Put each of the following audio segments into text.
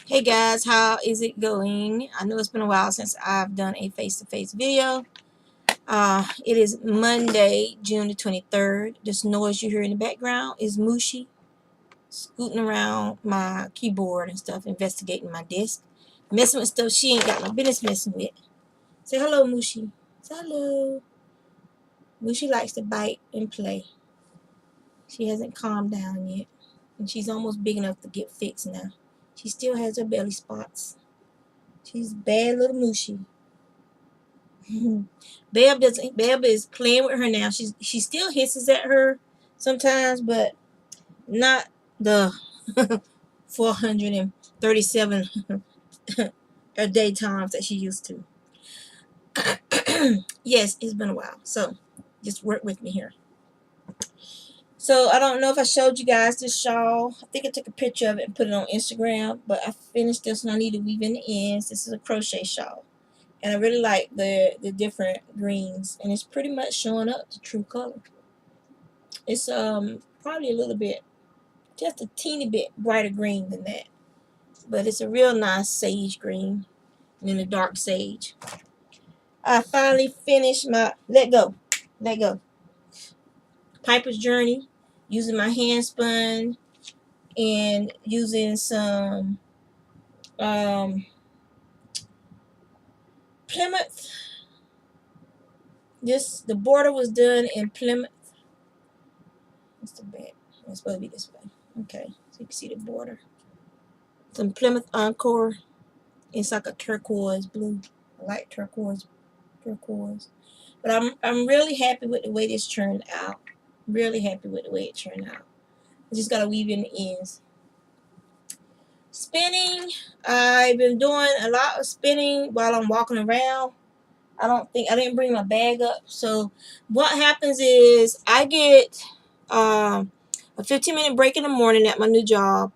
Hey guys, how is it going? I know it's been a while since I've done a face-to-face video. It is Monday, June the 23rd. This noise you hear in the background is Mushi scooting around my keyboard and stuff, investigating my desk, messing with stuff she ain't got no business messing with. Say hello, Mushi. Say hello. Mushi likes to bite and play. She hasn't calmed down yet, and she's almost big enough to get fixed now. She still has her belly spots. She's a bad little Mushi. Beb is playing with her now. She still hisses at her sometimes, but not the 437 a day times that she used to. Yes, it's been a while, so just work with me here. So I don't know if I showed you guys this shawl. I think I took a picture of it and put it on Instagram, but I finished this one. I need to weave in the ends. This is a crochet shawl. And I really like the different greens, and it's pretty much showing up the true color. It's probably a little bit, just a teeny bit brighter green than that, but it's a real nice sage green, and then the dark sage. I finally finished my let go Piper's Journey using my hand spun and using some Plymouth. The border was done in Plymouth. What's the back? It's supposed to be this way. Okay, so you can see the border. Some Plymouth Encore. It's like a turquoise blue. I like turquoise. But I'm really happy with the way this turned out. Really happy with the way it turned out. I just gotta weave in the ends. Spinning. I've been doing a lot of spinning while I'm walking around. I didn't bring my bag up. So what happens is I get a 15-minute break in the morning at my new job,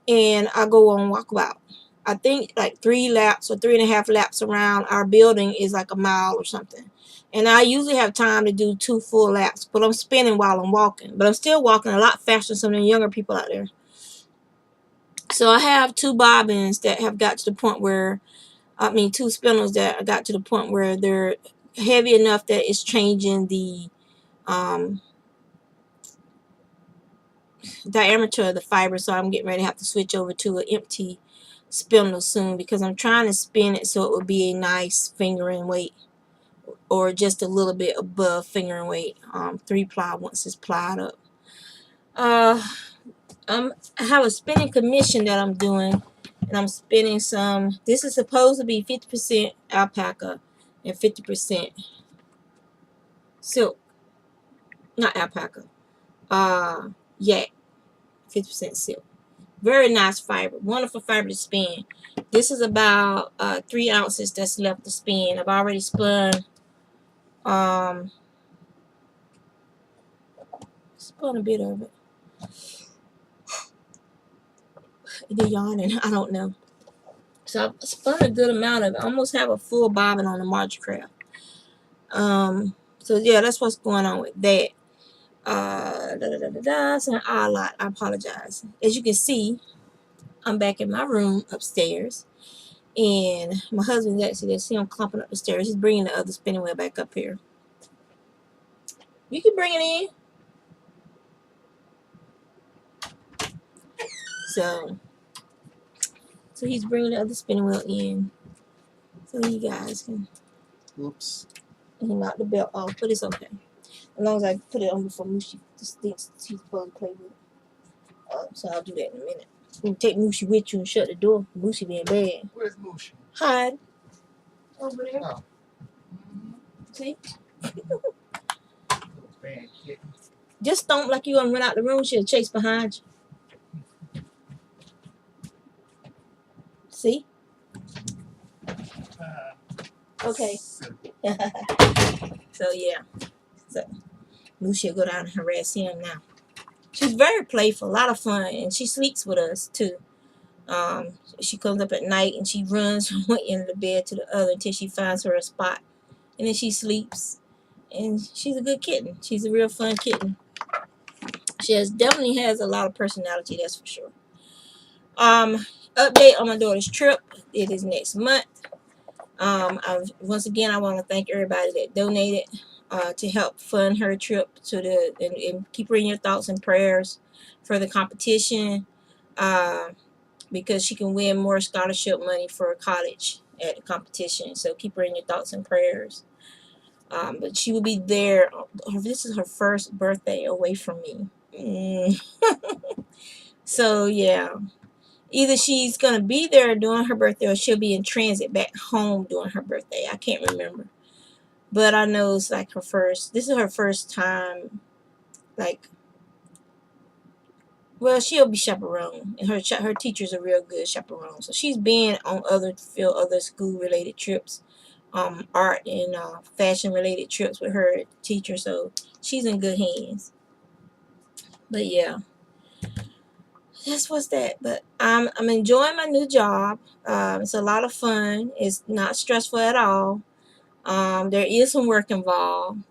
and I go on walkabout. I think like 3 laps or 3.5 laps around our building is like a mile or something. And I usually have time to do 2 full laps, but I'm spinning while I'm walking. But I'm still walking a lot faster than some of the younger people out there. So I have 2 bobbins that have got to the point where, 2 spindles that got to the point where they're heavy enough that it's changing the diameter of the fiber. So I'm getting ready to have to switch over to an empty spindle soon, because I'm trying to spin it so it would be a nice fingering weight, or just a little bit above fingering weight. 3-ply once it's plied up. I have a spinning commission that I'm doing, and I'm spinning some. This is supposed to be 50% alpaca and 50% silk. Not alpaca. Yak. 50% silk. Very nice fiber. Wonderful fiber to spin. This is about 3 ounces that's left to spin. I've already spun a bit of it. They're yawning. I don't know. So I've spun a good amount of it. I almost have a full bobbin on the March craft. So yeah, that's what's going on with that. It's an odd lot. I apologize. As you can see, I'm back in my room upstairs, and my husband's actually there. See him clumping up the stairs. He's bringing the other spinning wheel back up here. You can bring it in. So he's bringing the other spinning wheel in, so you guys can. Oops. He knocked the belt off, but it's okay. As long as I put it on before Mushi thinks she's supposed to play with it. So I'll do that in a minute. You can take Mushi with you and shut the door. Mushi being bad. Where's Mushi? Hide. Over there. Oh. See? Bad kitten. Just stomp like you gonna run out the room. She'll chase behind you. See? Okay. So yeah. So Mushi will go down and harass him now. She's very playful, a lot of fun, and she sleeps with us too. She comes up at night and she runs from one end of the bed to the other until she finds her a spot, and then she sleeps. And she's a good kitten. She's a real fun kitten. She definitely has a lot of personality, that's for sure. update on my daughter's trip. It is next month. Once again, I want to thank everybody that donated to help fund her trip to and keep her in your thoughts and prayers for the competition, uh, because she can win more scholarship money for college at the competition. So keep her in your thoughts and prayers. But she will be there. This is her first birthday away from me. So yeah, either she's gonna be there during her birthday or she'll be in transit back home during her birthday. I can't remember, but I know it's like her first. This is her first time. Like, well, she'll be chaperone, and her teacher's a real good chaperone. So she's been on other school related trips, art and fashion related trips with her teacher. So she's in good hands. But yeah, that's what's that. But I'm enjoying my new job. It's a lot of fun. It's not stressful at all. There is some work involved,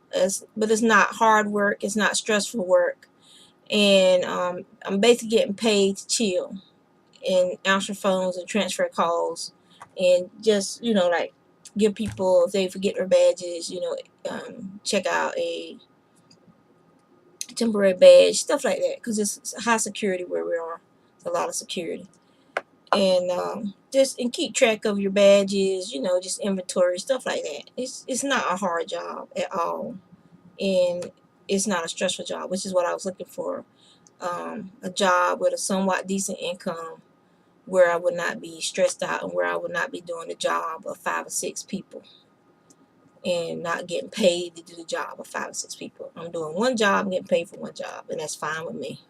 but it's not hard work. It's not stressful work, and I'm basically getting paid to chill and answer phones and transfer calls, and just like give people if they forget their badges, check out a temporary badge, stuff like that, because it's high security where we are. It's a lot of security, and just and keep track of your badges, just inventory stuff like that. It's not a hard job at all, and it's not a stressful job, which is what I was looking for. A job with a somewhat decent income where I would not be stressed out and where I would not be doing the job of 5 or 6 people and not getting paid to do the job of 5 or 6 people. I'm doing one job and getting paid for one job, and that's fine with me.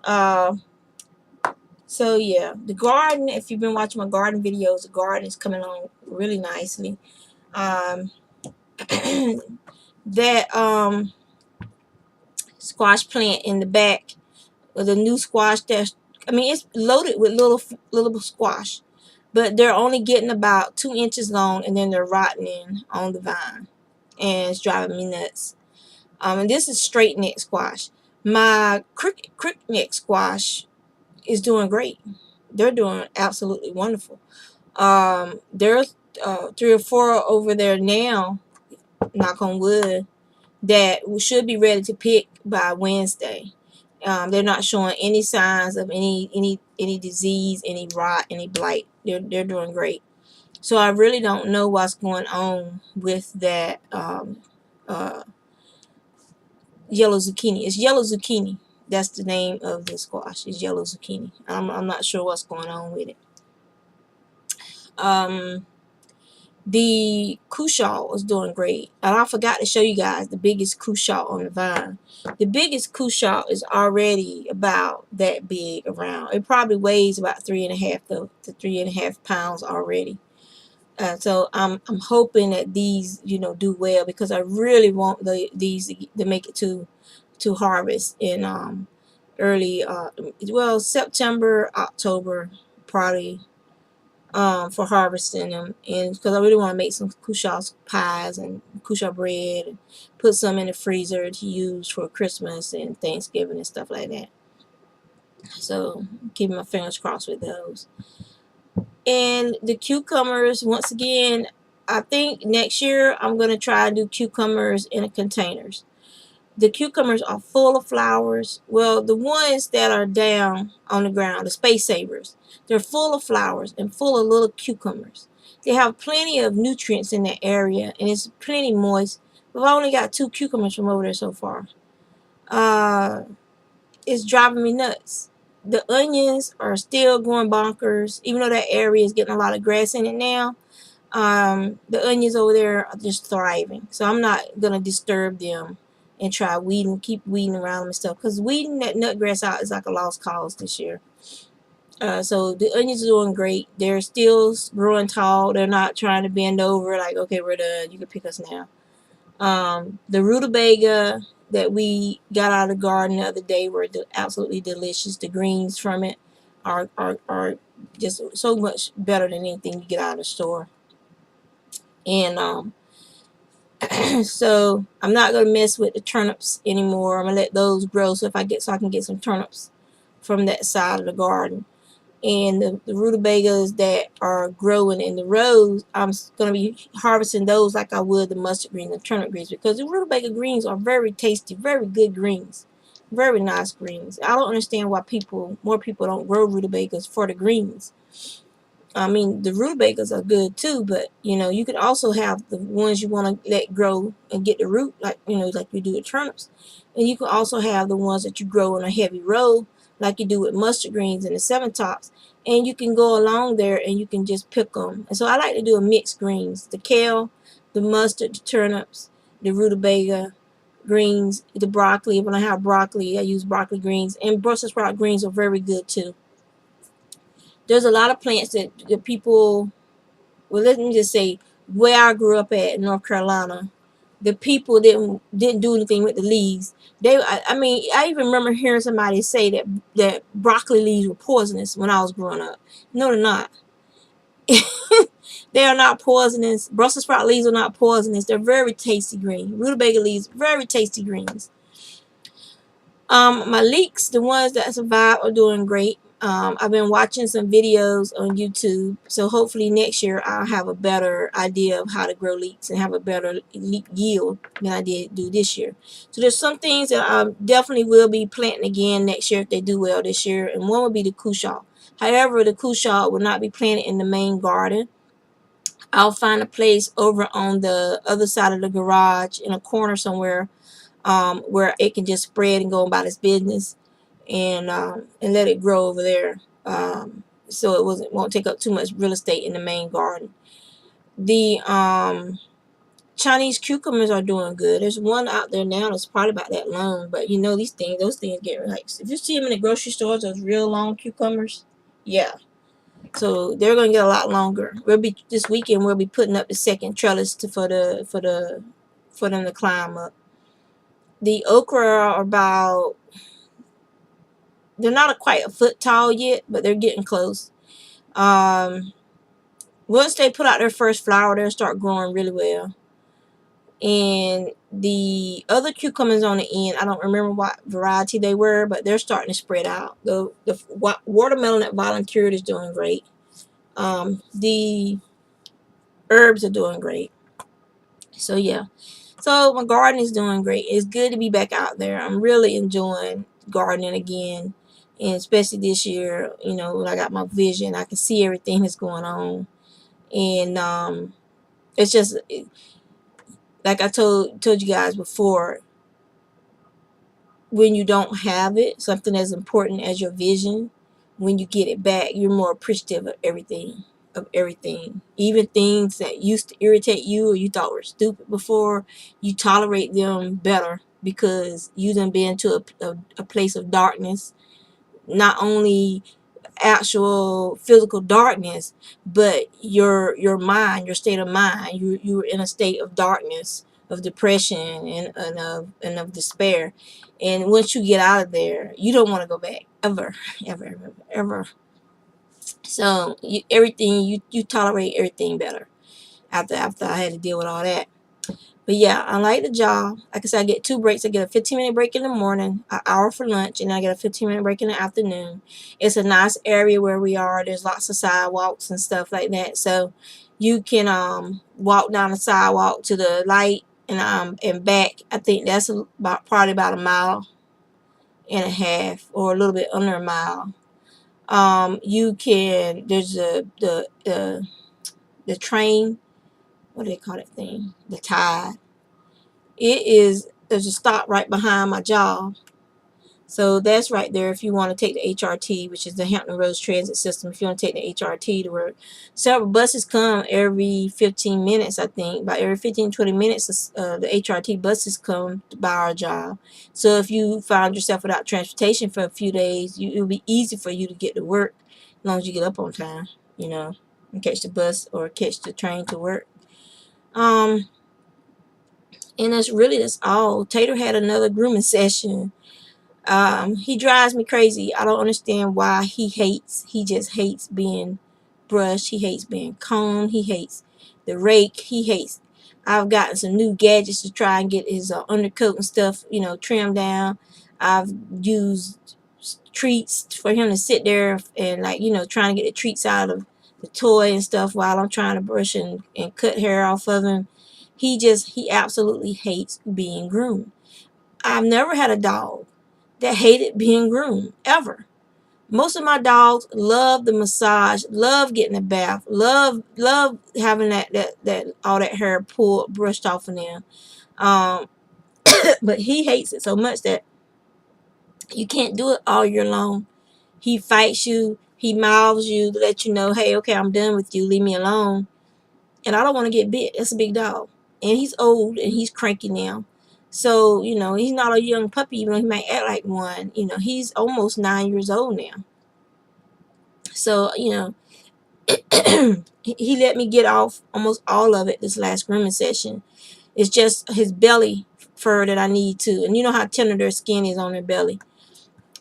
Uh, so yeah, the garden, if you've been watching my garden videos, the garden is coming along really nicely. Um, that squash plant in the back with a new squash that's, I mean, it's loaded with little squash, but they're only getting about 2 inches long, and then they're rotting on the vine, and it's driving me nuts. And this is straight neck squash. My crook neck squash is doing great. They're doing absolutely wonderful. There's 3 or 4 over there now, knock on wood, that we should be ready to pick by Wednesday. They're not showing any signs of any disease, any rot, any blight. They're doing great. So I really don't know what's going on with that uh, yellow zucchini. It's yellow zucchini. That's the name of the squash. It's yellow zucchini. I'm not sure what's going on with it. Um, The cushaw is doing great. And I forgot to show you guys the biggest cushaw on the vine. The biggest cushaw is already about that big around. It probably weighs about 3.5 to 3.5 pounds already. So I'm hoping that these do well, because I really want these to make it to harvest in early September, October, probably, for harvesting them, and because I really want to make some cushaw pies and cushaw bread, and put some in the freezer to use for Christmas and Thanksgiving and stuff like that. So keeping my fingers crossed with those. And the cucumbers, once again, I think next year I'm gonna try to do cucumbers in containers. The cucumbers are full of flowers. Well, the ones that are down on the ground, the space savers, they're full of flowers and full of little cucumbers. They have plenty of nutrients in that area, and it's plenty moist. We've only got 2 cucumbers from over there so far. Uh, it's driving me nuts. The onions are still going bonkers, even though that area is getting a lot of grass in it now. The onions over there are just thriving, so I'm not gonna disturb them and try keep weeding around them and stuff, because weeding that nut grass out is like a lost cause this year. So the onions are doing great. They're still growing tall. They're not trying to bend over like, okay, we're done, you can pick us now. The rutabaga that we got out of the garden the other day were absolutely delicious. The greens from it are just so much better than anything you get out of the store. And so I'm not gonna mess with the turnips anymore. I'm gonna let those grow, so I can get some turnips from that side of the garden. and the rutabagas that are growing in the rows, I'm going to be harvesting those like I would the mustard greens and turnip greens, because the rutabaga greens are very tasty, very good greens, very nice greens. I don't understand why more people don't grow rutabagas for the greens. I mean, the rutabagas are good too, but you can also have the ones you want to let grow and get the root, like like you do with turnips, and you can also have the ones that you grow in a heavy row, like you do with mustard greens and the seven tops, and you can go along there and you can just pick them. And so I like to do a mixed greens: the kale, the mustard, the turnips, the rutabaga greens, the broccoli. When I have broccoli, I use broccoli greens, and Brussels sprout greens are very good too. There's a lot of plants that people, well, let me just say, where I grew up at in North Carolina, the people didn't do anything with the leaves. I mean, I even remember hearing somebody say that broccoli leaves were poisonous when I was growing up. No, they're not. They are not poisonous. Brussels sprout leaves are not poisonous. They're very tasty green. Rutabaga leaves, very tasty greens. My leeks, the ones that survive, are doing great. I've been watching some videos on YouTube, so hopefully next year I'll have a better idea of how to grow leeks and have a better leek yield than I did do this year. So there's some things that I definitely will be planting again next year if they do well this year, and one will be the cushaw. However, the cushaw will not be planted in the main garden. I'll find a place over on the other side of the garage in a corner somewhere, where it can just spread and go about its business, and let it grow over there. So won't take up too much real estate in the main garden. The Chinese cucumbers are doing good. There's one out there now that's probably about that long, but those things get like, if you see them in the grocery stores, those real long cucumbers, yeah. So they're gonna get a lot longer. This weekend we'll be putting up the second trellis for them to climb up. The okra are about, they're not quite a foot tall yet, but they're getting close. Um, Once they put out their first flower, they'll start growing really well. And the other cucumbers on the end, I don't remember what variety they were, but they're starting to spread out. The watermelon that volunteered is doing great. The herbs are doing great. So yeah. So my garden is doing great. It's good to be back out there. I'm really enjoying gardening again. And especially this year, when I got my vision, I can see everything that's going on. And it's just like I told you guys before, when you don't have it, something as important as your vision, when you get it back, you're more appreciative of everything. Of everything. Even things that used to irritate you or you thought were stupid before, you tolerate them better because you done been to a place of darkness. Not only actual physical darkness, but your mind, your state of mind. You were in a state of darkness, of depression, and of despair. And once you get out of there, you don't want to go back ever, ever, ever, ever. So you tolerate everything better after I had to deal with all that. But yeah, I like the job. Like I said, I get 2 breaks. I get a 15-minute break in the morning, an hour for lunch, and I get a 15-minute break in the afternoon. It's a nice area where we are. There's lots of sidewalks and stuff like that. So you can walk down the sidewalk to the light and back. I think that's probably about a mile and a half, or a little bit under a mile. You can, there's the train, what do they call that thing? The tide. There's a stop right behind my job. So that's right there if you want to take the HRT, which is the Hampton Roads Transit System. If you want to take the HRT to work, several buses come every 15 minutes, I think. About every 15, 20 minutes, the HRT buses come by our job. So if you found yourself without transportation for a few days, it'll be easy for you to get to work as long as you get up on time, and catch the bus or catch the train to work. And that's all. Tater had another grooming session. He drives me crazy. I don't understand why he just hates being brushed. He hates being combed. He hates the rake. I've gotten some new gadgets to try and get his undercoat and stuff, trimmed down. I've used treats for him to sit there and, like, trying to get the treats out of the toy and stuff while I'm trying to brush and cut hair off of him. He absolutely hates being groomed. I've never had a dog that hated being groomed, ever. Most of my dogs love the massage, love getting a bath, love having that all that hair pulled, brushed off of them. Um, but he hates it so much that you can't do it all year long. He fights you. He mouths you to let you know, hey, okay, I'm done with you. Leave me alone. And I don't want to get bit. That's a big dog. And he's old and he's cranky now. So, he's not a young puppy, even though he might act like one. He's almost 9 years old now. So, he let me get off almost all of it this last grooming session. It's just his belly fur that I need to. And you know how tender their skin is on their belly.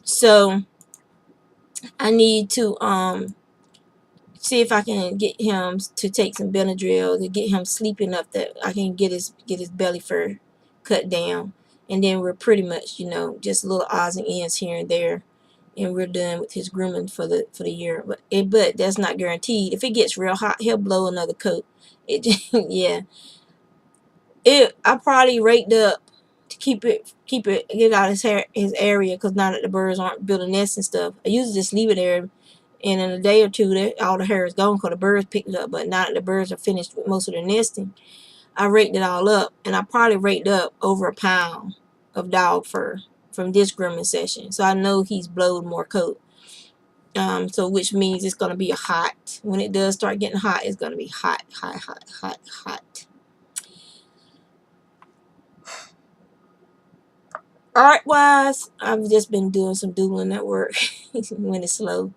So I need to see if I can get him to take some Benadryl to get him sleep enough that I can get his belly fur cut down. And then we're pretty much, just little odds and ends here and there, and we're done with his grooming for the year. But that's not guaranteed. If it gets real hot, he'll blow another coat. Yeah. I probably raked up to keep it get out his area, because now that the birds aren't building nests and stuff, I usually just leave it there, and in a day or two, all the hair is gone because the birds picked it up. But now that the birds are finished with most of their nesting, I raked it all up, and I probably raked up over a pound of dog fur from this grooming session. So I know he's blowed more coat. So which means it's gonna be hot. When it does start getting hot, it's gonna be hot, hot, hot, hot, hot. Art wise, I've just been doing some doodling at work when it's slow.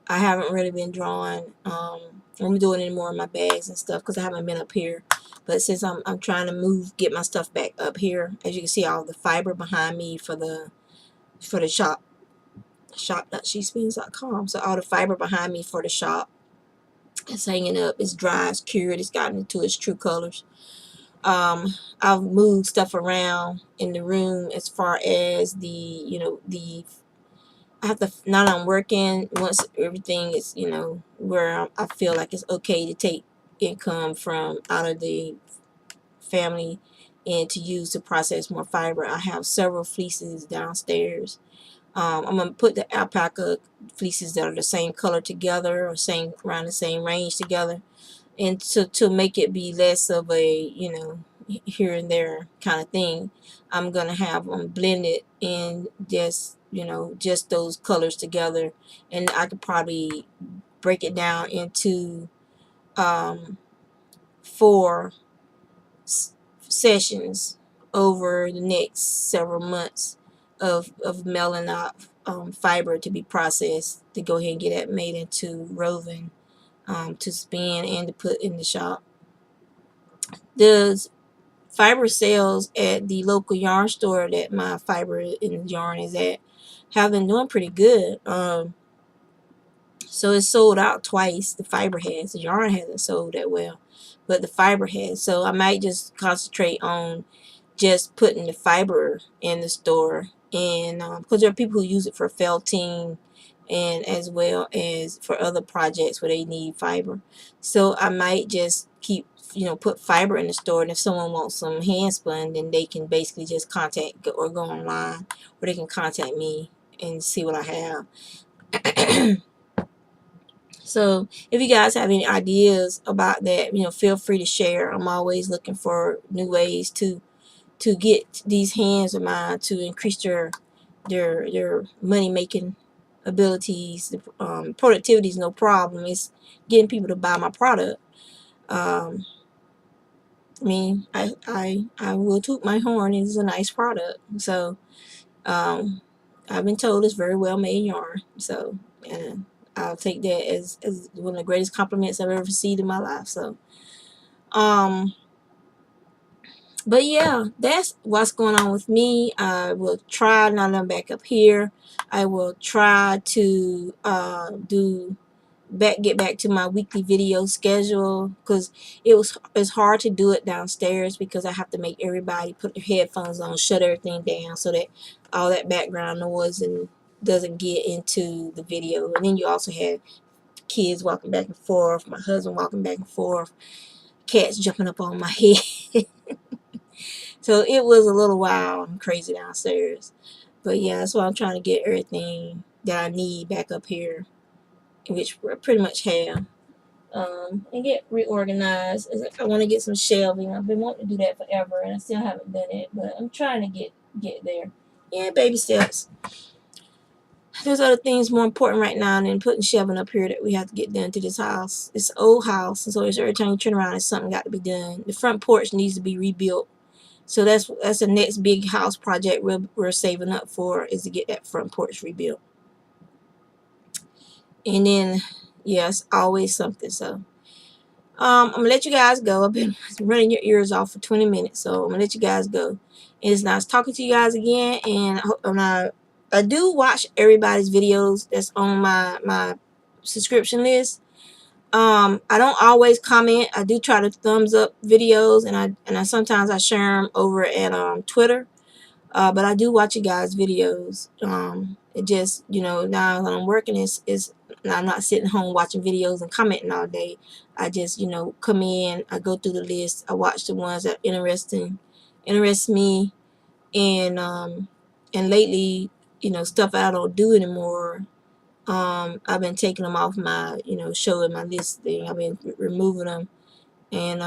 I haven't really been drawing. I'm doing any more in my bags and stuff because I haven't been up here. But since I'm trying to get my stuff back up here, as you can see, all the fiber behind me for the shop.shespins.com. So all the fiber behind me for the shop is hanging up. It's dry, it's cured, it's gotten into its true colors. I've moved stuff around in the room as far as the I have to, now that I'm working, once everything is, where I feel like it's okay to take income from out of the family and to use to process more fiber, I have several fleeces downstairs. I'm going to put the alpaca fleeces that are the same color together, or around the same range together, and to make it be less of a here and there kind of thing, I'm gonna have them blended in just those colors together, and I could probably break it down into 4 sessions over the next several months of mailing out fiber to be processed, to go ahead and get that made into woven, to spin and to put in the shop. The fiber sales at the local yarn store that my fiber and yarn is at have been doing pretty good. So it's sold out twice. The fiber has. The yarn hasn't sold that well, but the fiber has. So I might just concentrate on just putting the fiber in the store, and because there are people who use it for felting and as well as for other projects where they need fiber. So I might just keep put fiber in the store, and if someone wants some hand spun, then they can basically just contact or go online, or they can contact me and see what I have. So if you guys have any ideas about that, feel free to share. I'm always looking for new ways to get these hands of mine to increase their money making abilities. Productivity is no problem. It's getting people to buy my product. I mean, I will toot my horn. It's a nice product. So I've been told it's very well made yarn. So and I'll take that as one of the greatest compliments I've ever received in my life. So but yeah, that's what's going on with me. I will try, now that I'm back up here, I will try to get back to my weekly video schedule, because it's hard to do it downstairs because I have to make everybody put their headphones on, shut everything down so that all that background noise and doesn't get into the video. And then you also have kids walking back and forth, my husband walking back and forth, cats jumping up on my head. So it was a little wild and crazy downstairs. But yeah, that's why I'm trying to get everything that I need back up here, which we pretty much have. And get reorganized. I want to get some shelving. I've been wanting to do that forever, and I still haven't done it. But I'm trying to get there. Yeah, baby steps. There's other things more important right now than putting shelving up here that we have to get done to this house. It's an old house, and so every time you turn around, there's something got to be done. The front porch needs to be rebuilt. So that's the next big house project we're saving up for, is to get that front porch rebuilt. And then, yes, always something. So I'm gonna let you guys go. I've been running your ears off for 20 minutes, so I'm gonna let you guys go. And it's nice talking to you guys again. And I do watch everybody's videos that's on my subscription list. I don't always comment. I do try to thumbs up videos, and I sometimes I share them over at Twitter. But I do watch you guys' videos. It just, now that I'm working, is I'm not sitting home watching videos and commenting all day. I just, come in, I go through the list, I watch the ones that interest me, and lately, stuff I don't do anymore. I've been taking them off my, show in my list thing. I've been removing them, and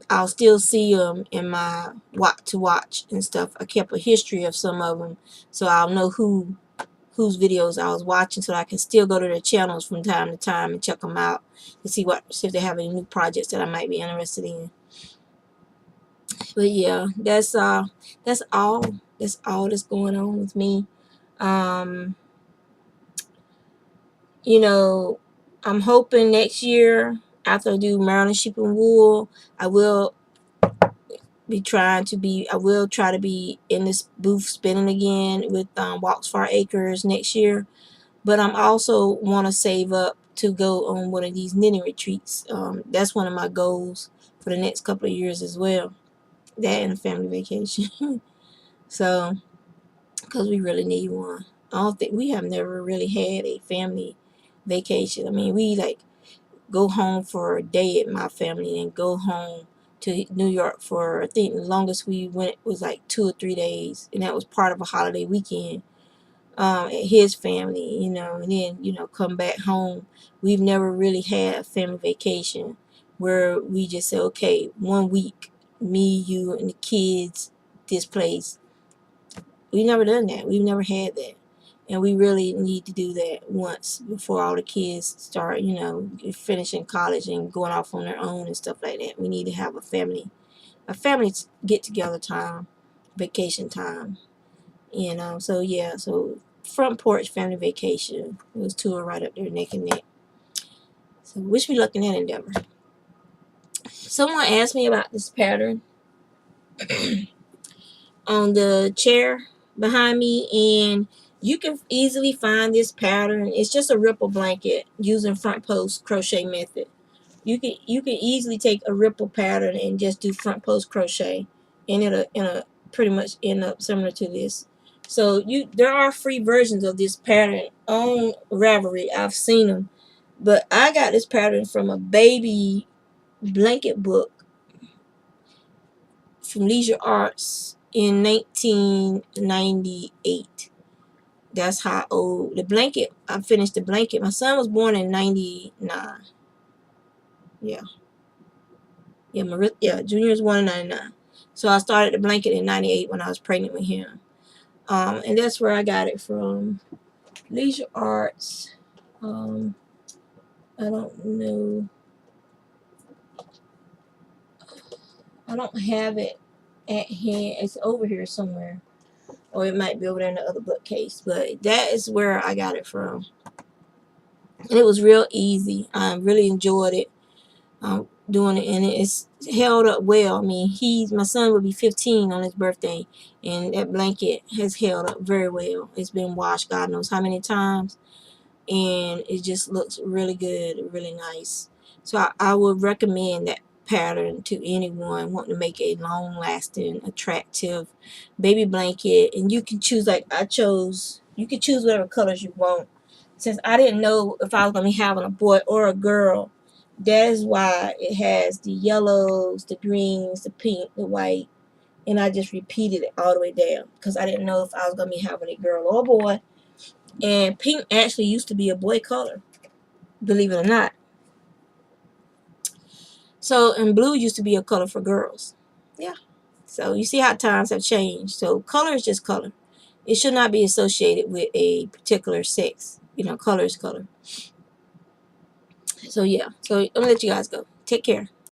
I'll still see them in my what to watch and stuff. I kept a history of some of them, so I'll know whose videos I was watching, so I can still go to their channels from time to time and check them out to see if they have any new projects that I might be interested in. But yeah, that's all. That's all that's going on with me. Um, I'm hoping next year, after I do Maryland sheep and wool, I will I will try to be in this booth spinning again with Walks Far Acres next year. But I'm also want to save up to go on one of these knitting retreats. That's one of my goals for the next couple of years as well. That and a family vacation. So, because we really need one. I don't think we have never really had a family vacation. I mean, we go home for a day at my family and go home to New York for, I think the longest we went was like 2 or 3 days, and that was part of a holiday weekend at his family, and then come back home. We've never really had a family vacation where we just say, okay, 1 week, me, you, and the kids, this place. We've never done that. We've never had that. And we really need to do that once before all the kids start, finishing college and going off on their own and stuff like that. We need to have a family get together time, vacation time. So yeah, so front porch family vacation. Those two are right up there neck and neck. So wish me luck in that endeavor. Someone asked me about this pattern on the chair behind me, and you can easily find this pattern. It's just a ripple blanket using front post crochet method. You can easily take a ripple pattern and just do front post crochet, and it'll pretty much end up similar to this. So there are free versions of this pattern on Ravelry. I've seen them, but I got this pattern from a baby blanket book from Leisure Arts in 1998. That's how old the blanket. I finished the blanket. My son was born in 99. Yeah. Junior was born in 99. So I started the blanket in 98 when I was pregnant with him. And that's where I got it from. Leisure Arts. I don't know. I don't have it at hand. It's over here somewhere. Or it might be over there in the other bookcase. But that is where I got it from. And it was real easy. I really enjoyed it. Doing it, and it's held up well. I mean, my son will be 15 on his birthday, and that blanket has held up very well. It's been washed God knows how many times, and it just looks really good, really nice. So I would recommend that pattern to anyone wanting to make a long lasting, attractive baby blanket. And you can choose, like I chose You can choose whatever colors you want. Since I didn't know if I was going to be having a boy or a girl, that is why it has the yellows, the greens, the pink, the white, and I just repeated it all the way down because I didn't know if I was going to be having a girl or a boy. And pink actually used to be a boy color, believe it or not. So, and blue used to be a color for girls. Yeah. So you see how times have changed. So color is just color. It should not be associated with a particular sex. You know, color is color. So yeah. So I'm gonna let you guys go. Take care.